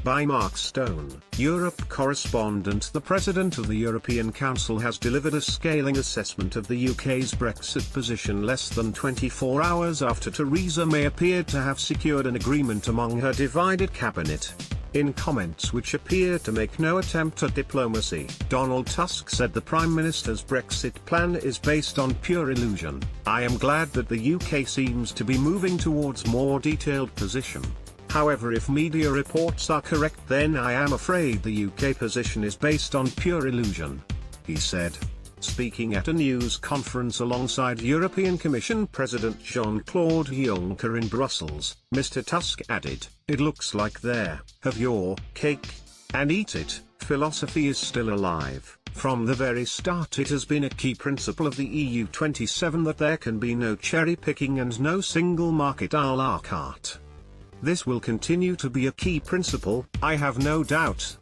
By Mark Stone, Europe Correspondent. The President of the European Council has delivered a scathing assessment of the UK's Brexit position less than 24 hours after Theresa May appeared to have secured an agreement among her divided cabinet. In comments which appear to make no attempt at diplomacy, Donald Tusk said the Prime Minister's Brexit plan is based on pure illusion. "I am glad that the UK seems to be moving towards more detailed position. However, if media reports are correct, then I am afraid the UK position is based on pure illusion," he said. Speaking at a news conference alongside European Commission President Jean-Claude Juncker in Brussels, Mr. Tusk added, "It looks like their have your cake and eat it philosophy is still alive. From the very start it has been a key principle of the EU 27 that there can be no cherry picking and no single market à la carte. This will continue to be a key principle, I have no doubt."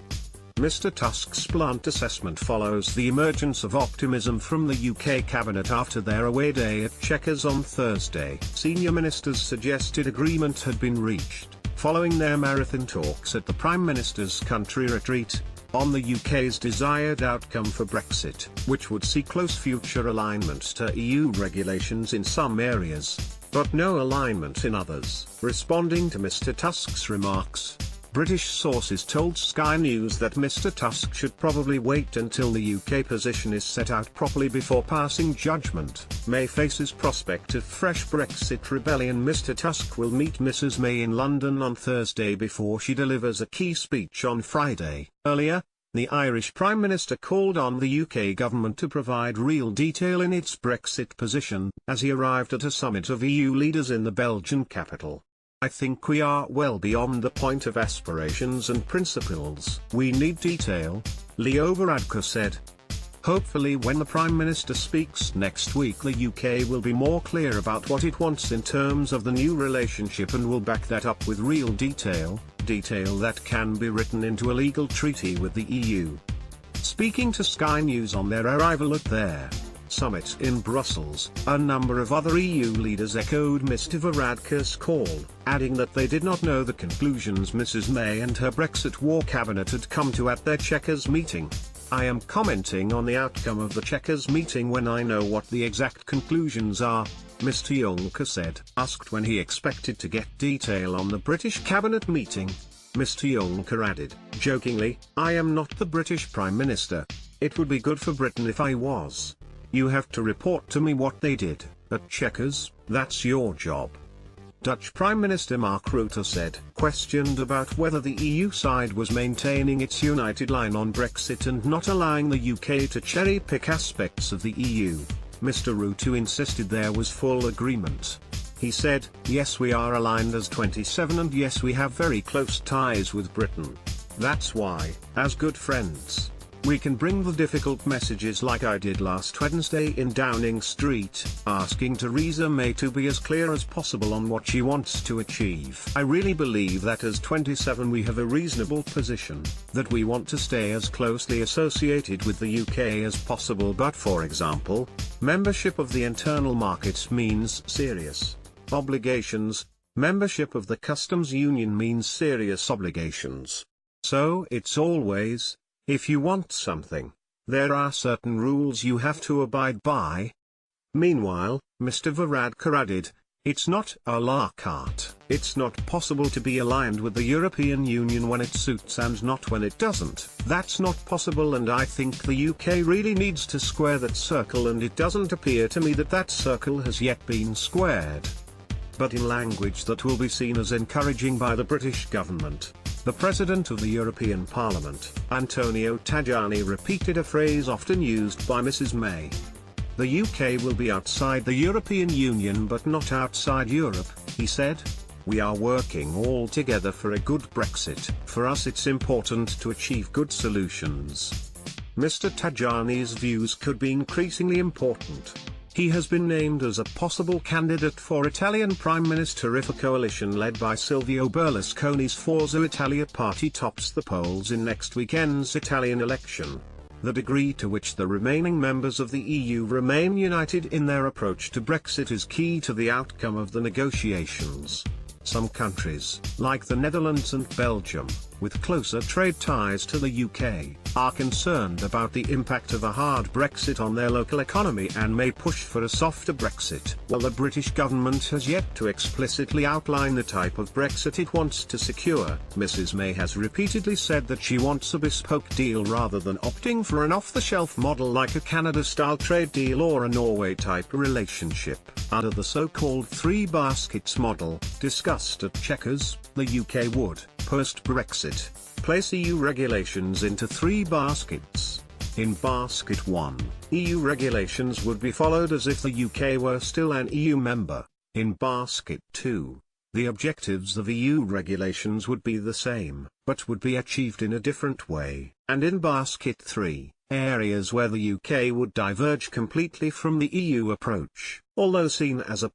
Mr. Tusk's blunt assessment follows the emergence of optimism from the UK cabinet after their away day at Chequers on Thursday. Senior ministers suggested agreement had been reached, following their marathon talks at the Prime Minister's country retreat, on the UK's desired outcome for Brexit, which would see close future alignment to EU regulations in some areas, but no alignment in others. Responding to Mr. Tusk's remarks, British sources told Sky News that Mr. Tusk should probably wait until the UK position is set out properly before passing judgment. May faces prospect of fresh Brexit rebellion. Mr. Tusk will meet Mrs. May in London on Thursday before she delivers a key speech on Friday. Earlier, the Irish Prime Minister called on the UK government to provide real detail in its Brexit position, as he arrived at a summit of EU leaders in the Belgian capital. "I think we are well beyond the point of aspirations and principles. We need detail," Leo Varadkar said. Hopefully when the Prime Minister speaks next week, the UK will be more clear about what it wants in terms of the new relationship and will back that up with real detail that can be written into a legal treaty with the EU. Speaking to Sky News on their arrival at their summit in Brussels, a number of other EU leaders echoed Mr. Varadkar's call, adding that they did not know the conclusions Mrs. May and her Brexit war cabinet had come to at their Chequers meeting. "I am commenting on the outcome of the Chequers meeting when I know what the exact conclusions are," Mr. Juncker said. Asked when he expected to get detail on the British cabinet meeting, Mr. Juncker added, jokingly, "I am not the British Prime Minister. It would be good for Britain if I was. You have to report to me what they did at Chequers, that's your job." Dutch Prime Minister Mark Rutte said, questioned about whether the EU side was maintaining its united line on Brexit and not allowing the UK to cherry-pick aspects of the EU, Mr. Rutte insisted there was full agreement. He said, "Yes, we are aligned as 27 and yes, we have very close ties with Britain. That's why, as good friends, we can bring the difficult messages like I did last Wednesday in Downing Street, asking Theresa May to be as clear as possible on what she wants to achieve. I really believe that as 27 we have a reasonable position, that we want to stay as closely associated with the UK as possible, but for example, membership of the internal market means serious obligations, membership of the customs union means serious obligations. So it's always, if you want something, there are certain rules you have to abide by." Meanwhile, Mr. Varadkar added, "It's not à la carte. It's not possible to be aligned with the European Union when it suits and not when it doesn't. That's not possible, and I think the UK really needs to square that circle, and it doesn't appear to me that that circle has yet been squared." But in language that will be seen as encouraging by the British government, the President of the European Parliament, Antonio Tajani, repeated a phrase often used by Mrs. May. "The UK will be outside the European Union but not outside Europe," he said. "We are working all together for a good Brexit. For us it's important to achieve good solutions." Mr. Tajani's views could be increasingly important. He has been named as a possible candidate for Italian Prime Minister if a coalition led by Silvio Berlusconi's Forza Italia party tops the polls in next weekend's Italian election. The degree to which the remaining members of the EU remain united in their approach to Brexit is key to the outcome of the negotiations. Some countries, like the Netherlands and Belgium, with closer trade ties to the UK, are concerned about the impact of a hard Brexit on their local economy and may push for a softer Brexit. While the British government has yet to explicitly outline the type of Brexit it wants to secure, Mrs May has repeatedly said that she wants a bespoke deal rather than opting for an off-the-shelf model like a Canada-style trade deal or a Norway-type relationship. Under the so-called three baskets model, discussed at Chequers, the UK would, post-Brexit, place EU regulations into three baskets. In Basket 1, EU regulations would be followed as if the UK were still an EU member. In Basket 2, the objectives of EU regulations would be the same, but would be achieved in a different way. And in Basket 3, areas where the UK would diverge completely from the EU approach, although seen as a